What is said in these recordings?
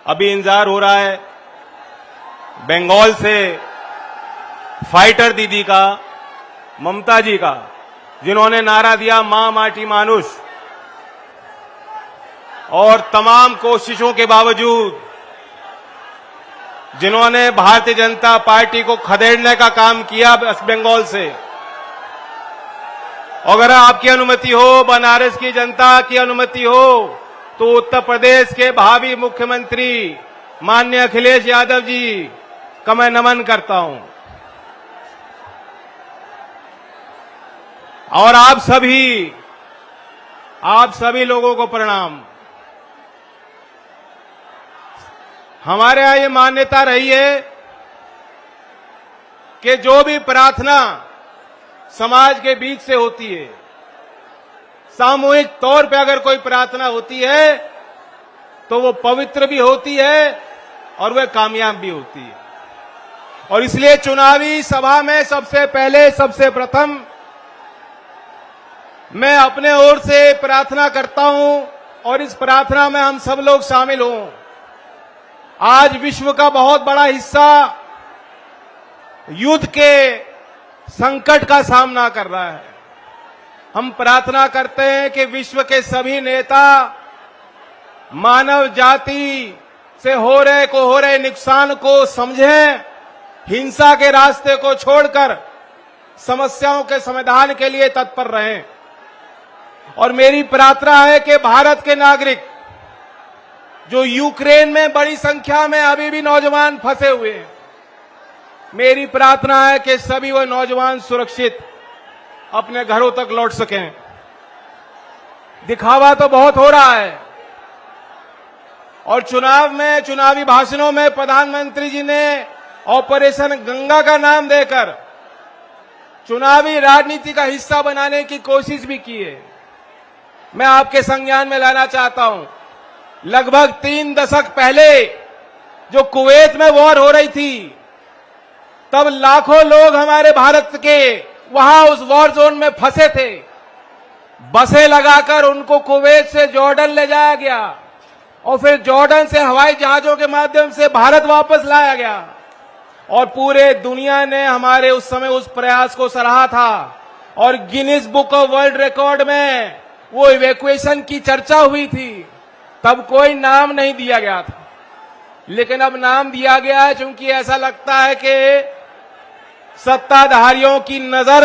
अभी इंतजार हो रहा है बंगाल से फाइटर दीदी का, ममता जी का, जिन्होंने नारा दिया मां माटी मानुष, और तमाम कोशिशों के बावजूद जिन्होंने भारतीय जनता पार्टी को खदेड़ने का काम किया वेस्ट बंगाल से। अगर आपकी अनुमति हो, बनारस की जनता की अनुमति हो, तो उत्तर प्रदेश के भावी मुख्यमंत्री माननीय अखिलेश यादव जी का मैं नमन करता हूं। और आप सभी लोगों को प्रणाम। हमारे यहां ये मान्यता रही है कि जो भी प्रार्थना समाज के बीच से होती है, सामूहिक तौर पे अगर कोई प्रार्थना होती है तो वो पवित्र भी होती है और वह कामयाब भी होती है। और इसलिए चुनावी सभा में सबसे प्रथम मैं अपने ओर से प्रार्थना करता हूं और इस प्रार्थना में हम सब लोग शामिल हों। आज विश्व का बहुत बड़ा हिस्सा युद्ध के संकट का सामना कर रहा है। हम प्रार्थना करते हैं कि विश्व के सभी नेता मानव जाति से हो रहे नुकसान को समझें, हिंसा के रास्ते को छोड़कर समस्याओं के समाधान के लिए तत्पर रहें। और मेरी प्रार्थना है कि भारत के नागरिक जो यूक्रेन में बड़ी संख्या में अभी भी नौजवान फंसे हुए हैं, मेरी प्रार्थना है कि सभी वो नौजवान सुरक्षित अपने घरों तक लौट सकें। दिखावा तो बहुत हो रहा है और चुनावी भाषणों में प्रधानमंत्री जी ने ऑपरेशन गंगा का नाम देकर चुनावी राजनीति का हिस्सा बनाने की कोशिश भी की है। मैं आपके संज्ञान में लाना चाहता हूं, लगभग 3 दशक पहले जो कुवैत में वॉर हो रही थी, तब लाखों लोग हमारे भारत के वहां उस वॉर जोन में फंसे थे। बसें लगाकर उनको कुवैत से जॉर्डन ले जाया गया और फिर जॉर्डन से हवाई जहाजों के माध्यम से भारत वापस लाया गया। और पूरे दुनिया ने हमारे उस समय उस प्रयास को सराहा था और Guinness book of world record में वो इवैक्यूएशन की चर्चा हुई थी। तब कोई नाम नहीं दिया गया था, लेकिन अब नाम दिया गया है, क्योंकि ऐसा लगता है कि सत्ताधारियों की नजर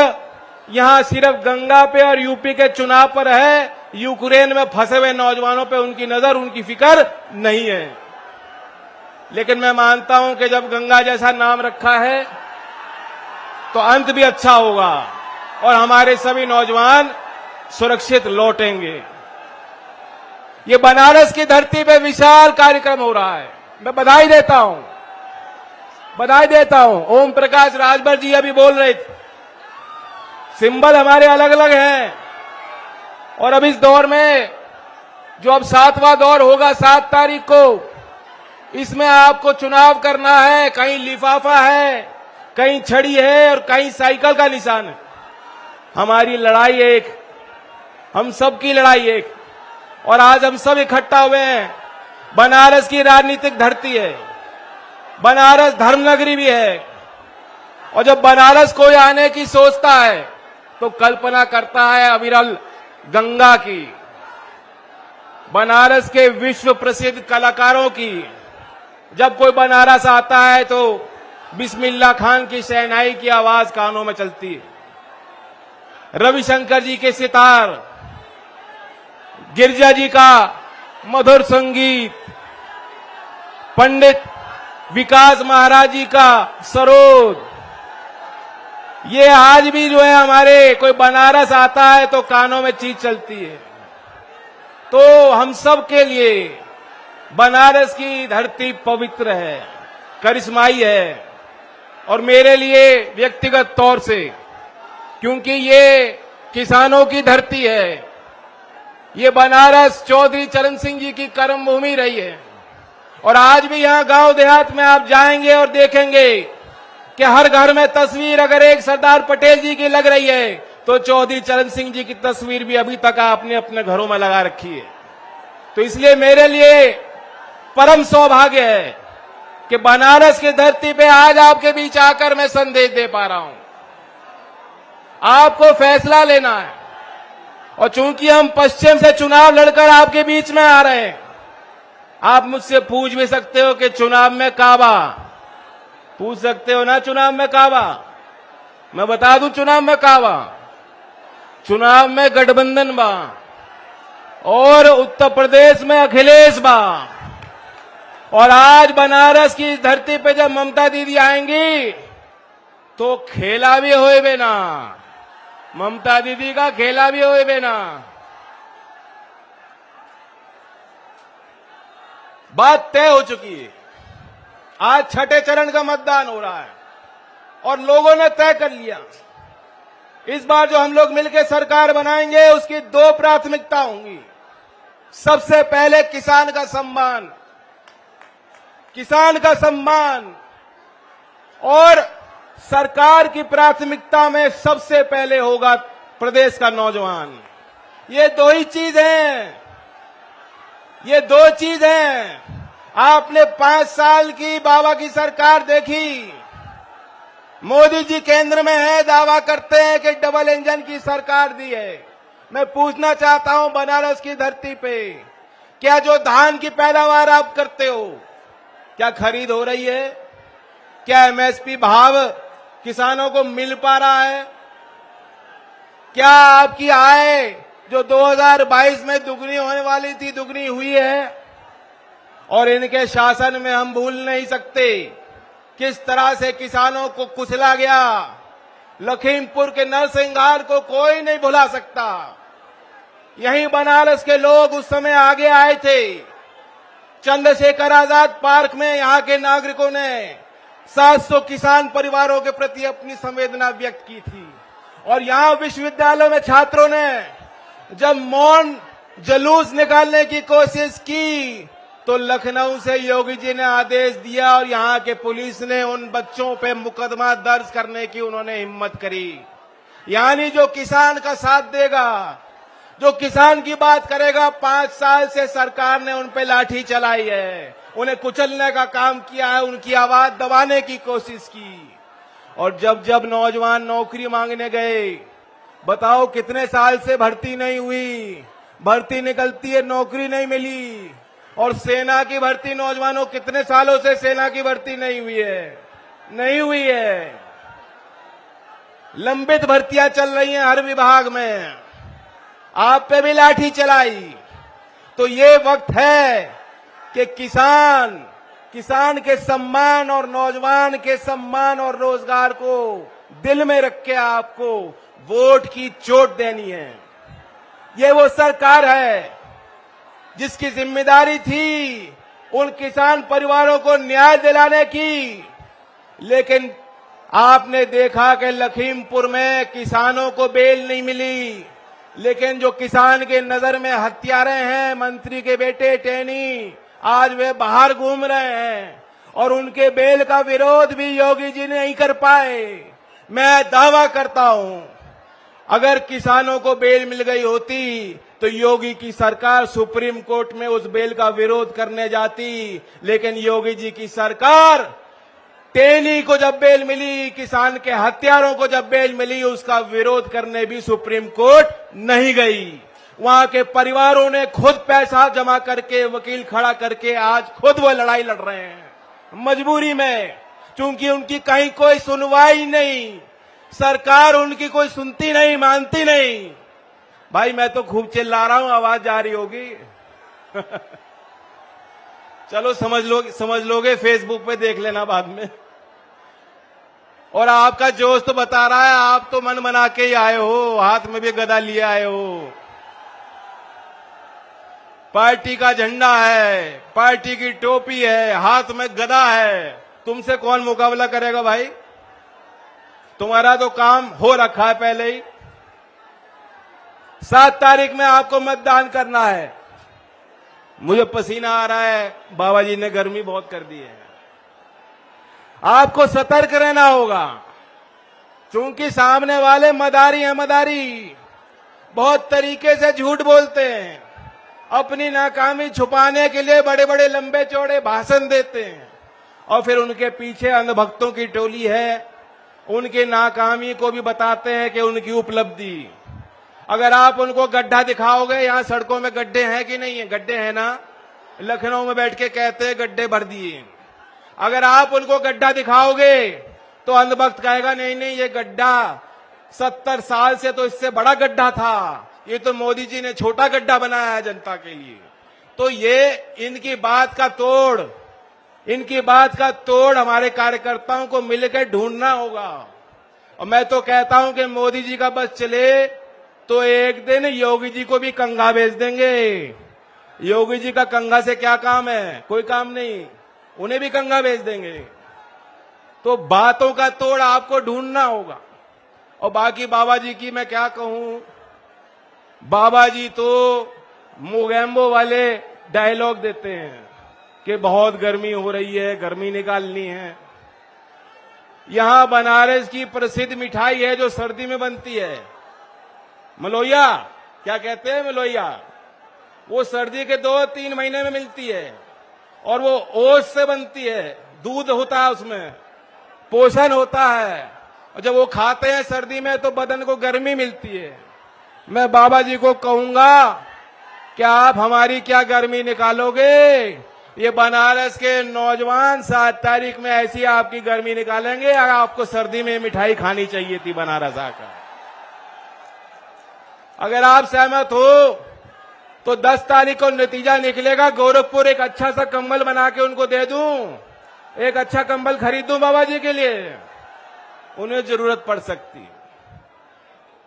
यहां सिर्फ गंगा पे और यूपी के चुनाव पर है। यूक्रेन में फंसे हुए नौजवानों पे उनकी नजर, उनकी फिक्र नहीं है। लेकिन मैं मानता हूं कि जब गंगा जैसा नाम रखा है तो अंत भी अच्छा होगा और हमारे सभी नौजवान सुरक्षित लौटेंगे। ये बनारस की धरती पे विशाल कार्यक्रम हो रहा है। मैं बधाई देता हूं। ओम प्रकाश राजभर जी अभी बोल रहे थे, सिंबल हमारे अलग अलग हैं और अब इस दौर में जो अब 7वां दौर होगा 7 तारीख को, इसमें आपको चुनाव करना है। कहीं लिफाफा है, कहीं छड़ी है और कहीं साइकिल का निशान है। हमारी लड़ाई एक, हम सबकी लड़ाई एक, और आज हम सब इकट्ठा हुए हैं। बनारस की राजनीतिक धरती है, बनारस धर्मनगरी भी है, और जब बनारस कोई आने की सोचता है तो कल्पना करता है अविरल गंगा की, बनारस के विश्व प्रसिद्ध कलाकारों की। जब कोई बनारस आता है तो बिस्मिल्लाह खान की शहनाई की आवाज कानों में चलती है, रविशंकर जी के सितार, गिरजा जी का मधुर संगीत, पंडित विकास महाराज जी का सरोद, ये आज भी जो है हमारे कोई बनारस आता है तो कानों में चीज चलती है। तो हम सब के लिए बनारस की धरती पवित्र है, करिश्माई है, और मेरे लिए व्यक्तिगत तौर से, क्योंकि ये किसानों की धरती है, ये बनारस चौधरी चरण सिंह जी की कर्मभूमि रही है। और आज भी यहां गांव देहात में आप जाएंगे और देखेंगे कि हर घर में तस्वीर अगर एक सरदार पटेल जी की लग रही है तो चौधरी चरण सिंह जी की तस्वीर भी अभी तक आपने अपने घरों में लगा रखी है। तो इसलिए मेरे लिए परम सौभाग्य है कि बनारस की धरती पे आज आपके बीच आकर मैं संदेश दे पा रहा हूं। आपको फैसला लेना है और चूंकि हम पश्चिम से चुनाव लड़कर आपके बीच में आ रहे हैं, आप मुझसे पूछ भी सकते हो कि चुनाव में काबा, पूछ सकते हो ना चुनाव में काबा। मैं बता दूं चुनाव में काबा, चुनाव में गठबंधन बा और उत्तर प्रदेश में अखिलेश बा। और आज बनारस की धरती पे जब ममता दीदी आएंगी तो खेला भी होए बेना, ममता दीदी का खेला भी होए बेना। बात तय हो चुकी है। आज छठे चरण का मतदान हो रहा है और लोगों ने तय कर लिया इस बार जो हम लोग मिलकर सरकार बनाएंगे उसकी दो प्राथमिकता होंगी। सबसे पहले किसान का सम्मान, किसान का सम्मान, और सरकार की प्राथमिकता में सबसे पहले होगा प्रदेश का नौजवान। ये दो ही चीज हैं, ये दो चीज हैं। आपने 5 साल की बाबा की सरकार देखी, मोदी जी केंद्र में है, दावा करते हैं कि डबल इंजन की सरकार दी है। मैं पूछना चाहता हूं बनारस की धरती पे, क्या जो धान की पैदावार आप करते हो क्या खरीद हो रही है? क्या एमएसपी भाव किसानों को मिल पा रहा है? क्या आपकी आय जो 2022 में दुगनी होने वाली थी दुगनी हुई है? और इनके शासन में हम भूल नहीं सकते किस तरह से किसानों को कुचला गया। लखीमपुर के नरसिंहार को कोई नहीं भुला सकता। यहीं बनारस के लोग उस समय आगे आए थे। चंद्रशेखर आजाद पार्क में यहां के नागरिकों ने 700 किसान परिवारों के प्रति अपनी संवेदना व्यक्त की थी। और यहां विश्वविद्यालय में छात्रों ने जब मौन जुलूस निकालने की कोशिश की तो लखनऊ से योगी जी ने आदेश दिया और यहां के पुलिस ने उन बच्चों पे मुकदमा दर्ज करने की उन्होंने हिम्मत करी। यानी जो किसान का साथ देगा, जो किसान की बात करेगा, 5 साल से सरकार ने उन पे लाठी चलाई है, उन्हें कुचलने का काम किया है, उनकी आवाज दबाने की कोशिश की। और जब जब नौजवान नौकरी मांगने गए, बताओ कितने साल से भर्ती नहीं हुई, भर्ती निकलती है नौकरी नहीं मिली। और सेना की भर्ती, नौजवानों कितने सालों से सेना की भर्ती नहीं हुई है, नहीं हुई है। लंबित भर्तियां चल रही हैं हर विभाग में, आप पे भी लाठी चलाई। तो ये वक्त है कि किसान के सम्मान और नौजवान के सम्मान और रोजगार को दिल में रख के आपको वोट की चोट देनी है। ये वो सरकार है जिसकी जिम्मेदारी थी उन किसान परिवारों को न्याय दिलाने की। लेकिन आपने देखा कि लखीमपुर में किसानों को बेल नहीं मिली, लेकिन जो किसान के नजर में हत्यारे हैं, मंत्री के बेटे टेनी, आज वे बाहर घूम रहे हैं और उनके बेल का विरोध भी योगी जी नहीं कर पाए। मैं दावा करता हूं अगर किसानों को बेल मिल गई होती तो योगी की सरकार सुप्रीम कोर्ट में उस बेल का विरोध करने जाती। लेकिन योगी जी की सरकार टेनी को जब बेल मिली, किसान के हत्यारों को जब बेल मिली, उसका विरोध करने भी सुप्रीम कोर्ट नहीं गई। वहां के परिवारों ने खुद पैसा जमा करके, वकील खड़ा करके आज खुद वो लड़ाई लड़ रहे हैं मजबूरी में, क्योंकि उनकी कहीं कोई सुनवाई नहीं, सरकार उनकी कोई सुनती नहीं, मानती नहीं। भाई मैं तो खूब चिल्ला रहा हूं, आवाज जा रही होगी चलो समझ लोगे, फेसबुक पे देख लेना बाद में। और आपका जोश तो बता रहा है, आप तो मन बना के ही आए हो, हाथ में भी गदा लिए आए हो। पार्टी का झंडा है, पार्टी की टोपी है, हाथ में गदा है, तुमसे कौन मुकाबला करेगा भाई? तुम्हारा तो काम हो रखा है पहले ही। 7 तारीख में आपको मतदान करना है। मुझे पसीना आ रहा है, बाबा जी ने गर्मी बहुत कर दी है। आपको सतर्क रहना होगा, क्योंकि सामने वाले मदारी हैं, मदारी बहुत तरीके से झूठ बोलते हैं। अपनी नाकामी छुपाने के लिए बड़े बड़े लंबे चौड़े भाषण देते हैं और फिर उनके पीछे अंधभक्तों की टोली है, उनकी नाकामी को भी बताते हैं कि उनकी उपलब्धि। अगर आप उनको गड्ढा दिखाओगे, यहां सड़कों में गड्ढे हैं कि नहीं है? गड्ढे हैं ना, लखनऊ में बैठ के कहते हैं गड्ढे भर दिए। अगर आप उनको गड्ढा दिखाओगे तो अंधभक्त कहेगा नहीं नहीं, ये गड्ढा 70 साल से तो इससे बड़ा गड्ढा था, ये तो मोदी जी ने छोटा गड्ढा बनाया है जनता के लिए। तो ये इनकी बात का तोड़ हमारे कार्यकर्ताओं को मिलकर ढूंढना होगा। और मैं तो कहता हूं कि मोदी जी का बस चले तो एक दिन योगी जी को भी कंघा भेज देंगे। योगी जी का कंघा से क्या काम है? कोई काम नहीं, उन्हें भी कंघा भेज देंगे। तो बातों का तोड़ आपको ढूंढना होगा। और बाकी बाबा जी की मैं क्या कहूं, बाबा जी तो मोगैम्बो वाले डायलॉग देते हैं कि बहुत गर्मी हो रही है, गर्मी निकालनी है। यहां बनारस की प्रसिद्ध मिठाई है जो सर्दी में बनती है, मलोइया, क्या कहते हैं मलोइया। वो सर्दी के 2-3 महीने में मिलती है और वो ओट्स से बनती है, दूध होता है उसमें, पोषण होता है। और जब वो खाते हैं सर्दी में तो बदन को गर्मी मिलती है। मैं बाबा जी को कहूंगा कि आप हमारी क्या गर्मी निकालोगे? ये बनारस के नौजवान 7 तारीख में ऐसी आपकी गर्मी निकालेंगे। अगर आपको सर्दी में मिठाई खानी चाहिए थी बनारस आकर। अगर आप सहमत हो तो 10 तारीख को नतीजा निकलेगा, गोरखपुर एक अच्छा सा कंबल बना के उनको दे दूं, एक अच्छा कंबल खरीद दूं बाबा जी के लिए, उन्हें जरूरत पड़ सकती है।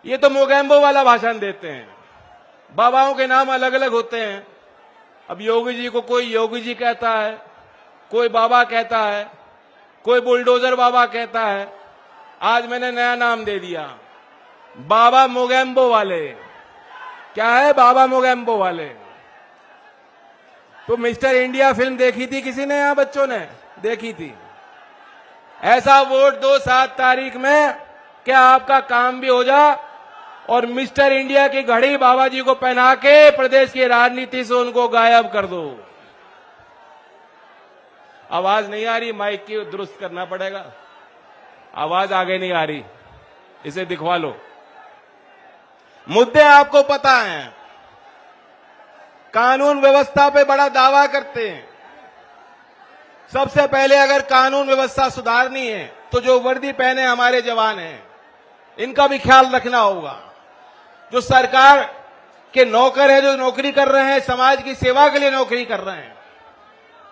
ये तो मोगैम्बो वाला भाषण देते हैं, बाबाओं के नाम अलग अलग होते हैं। अब योगी जी को कोई योगी जी कहता है, कोई बाबा कहता है, कोई बुलडोजर बाबा कहता है। आज मैंने नया नाम दे दिया, बाबा मोगैम्बो वाले। क्या है बाबा मोगैम्बो वाले? तो मिस्टर इंडिया फिल्म देखी थी किसी ने? यहां बच्चों ने देखी थी। ऐसा वोट दो 7 तारीख में क्या आपका काम भी हो जा और मिस्टर इंडिया की घड़ी बाबा जी को पहना के प्रदेश की राजनीति से उनको गायब कर दो। आवाज नहीं आ रही, माइक की दुरुस्त करना पड़ेगा। आवाज आगे नहीं आ रही, इसे दिखवा लो। मुद्दे आपको पता हैं, कानून व्यवस्था पे बड़ा दावा करते हैं। सबसे पहले अगर कानून व्यवस्था सुधारनी है तो जो वर्दी पहने हमारे जवान हैं, इनका भी ख्याल रखना होगा। जो सरकार के नौकर हैं, जो नौकरी कर रहे हैं, समाज की सेवा के लिए नौकरी कर रहे हैं,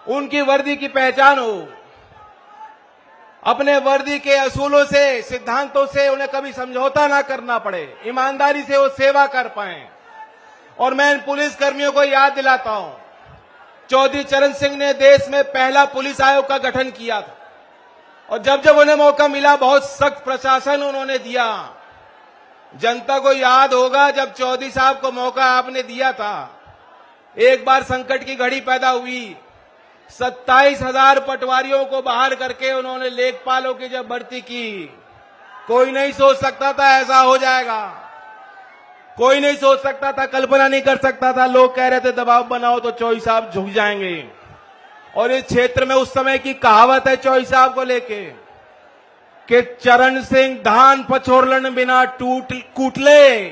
उनकी वर्दी की पहचान हो। अपने वर्दी के असूलों से, सिद्धांतों से उन्हें कभी समझौता ना करना पड़े, ईमानदारी से वो सेवा कर पाए। और मैं इन पुलिस कर्मियों को याद दिलाता हूं, चौधरी चरण सिंह ने देश में पहला पुलिस आयोग का गठन किया था और जब जब उन्हें मौका मिला बहुत सख्त प्रशासन उन्होंने दिया। जनता को याद होगा जब चौधरी साहब को मौका आपने दिया था, एक बार संकट की घड़ी पैदा हुई, 27,000 पटवारियों को बाहर करके उन्होंने लेखपालों की जब भर्ती की। कोई नहीं सोच सकता था ऐसा हो जाएगा, कोई नहीं सोच सकता था, कल्पना नहीं कर सकता था। लोग कह रहे थे दबाव बनाओ तो चौधरी साहब झुक जाएंगे। और इस क्षेत्र में उस समय की कहावत है चौधरी साहब को लेके कि चरण सिंह धान पछोरलन बिना कूटले,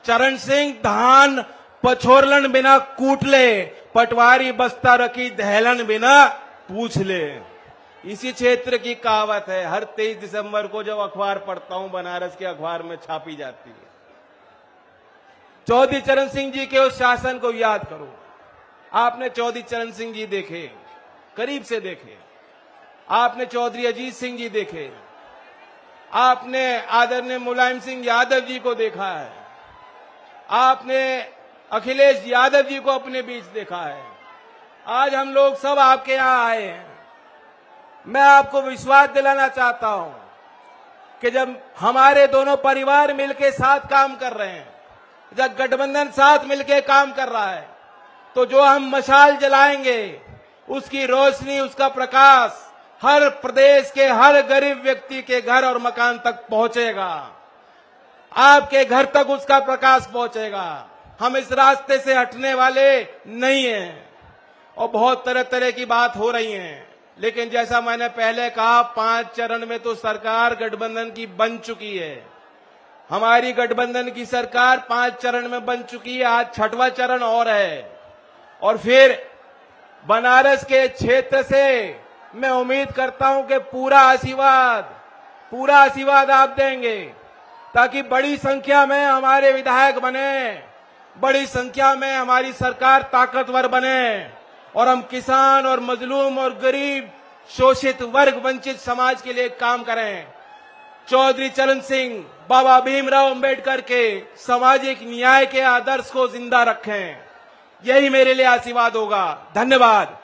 चरण सिंह धान पछोरलन बिना कूटले, पटवारी बस्ता रखी दहलन बिना पूछ ले। इसी क्षेत्र की कहावत है। हर 23 दिसंबर को जब अखबार पढ़ता हूं, बनारस के अखबार में छापी जाती है। चौधरी चरण सिंह जी के उस शासन को याद करो। आपने चौधरी चरण सिंह जी देखे, करीब से देखे, आपने चौधरी अजीत सिंह जी देखे, आपने आदरणीय मुलायम सिंह यादव जी को देखा है, आपने अखिलेश यादव जी को अपने बीच देखा है। आज हम लोग सब आपके यहां आए हैं। मैं आपको विश्वास दिलाना चाहता हूं कि जब हमारे दोनों परिवार मिलकर साथ काम कर रहे हैं, जब गठबंधन साथ मिलकर काम कर रहा है, तो जो हम मशाल जलाएंगे उसकी रोशनी, उसका प्रकाश हर प्रदेश के हर गरीब व्यक्ति के घर और मकान तक पहुंचेगा। आपके घर तक उसका प्रकाश पहुंचेगा। हम इस रास्ते से हटने वाले नहीं हैं। और बहुत तरह तरह की बात हो रही है, लेकिन जैसा मैंने पहले कहा, 5 चरण में तो सरकार गठबंधन की बन चुकी है। हमारी गठबंधन की सरकार 5 चरण में बन चुकी है, आज 6वां चरण और है। और फिर बनारस के क्षेत्र से मैं उम्मीद करता हूं कि पूरा आशीर्वाद आप देंगे, ताकि बड़ी संख्या में हमारे विधायक बने, बड़ी संख्या में हमारी सरकार ताकतवर बने और हम किसान और मजलूम और गरीब शोषित वर्ग वंचित समाज के लिए काम करें। चौधरी चरण सिंह, बाबा भीमराव अंबेडकर के सामाजिक न्याय के आदर्श को जिंदा रखें। यही मेरे लिए आशीर्वाद होगा। धन्यवाद।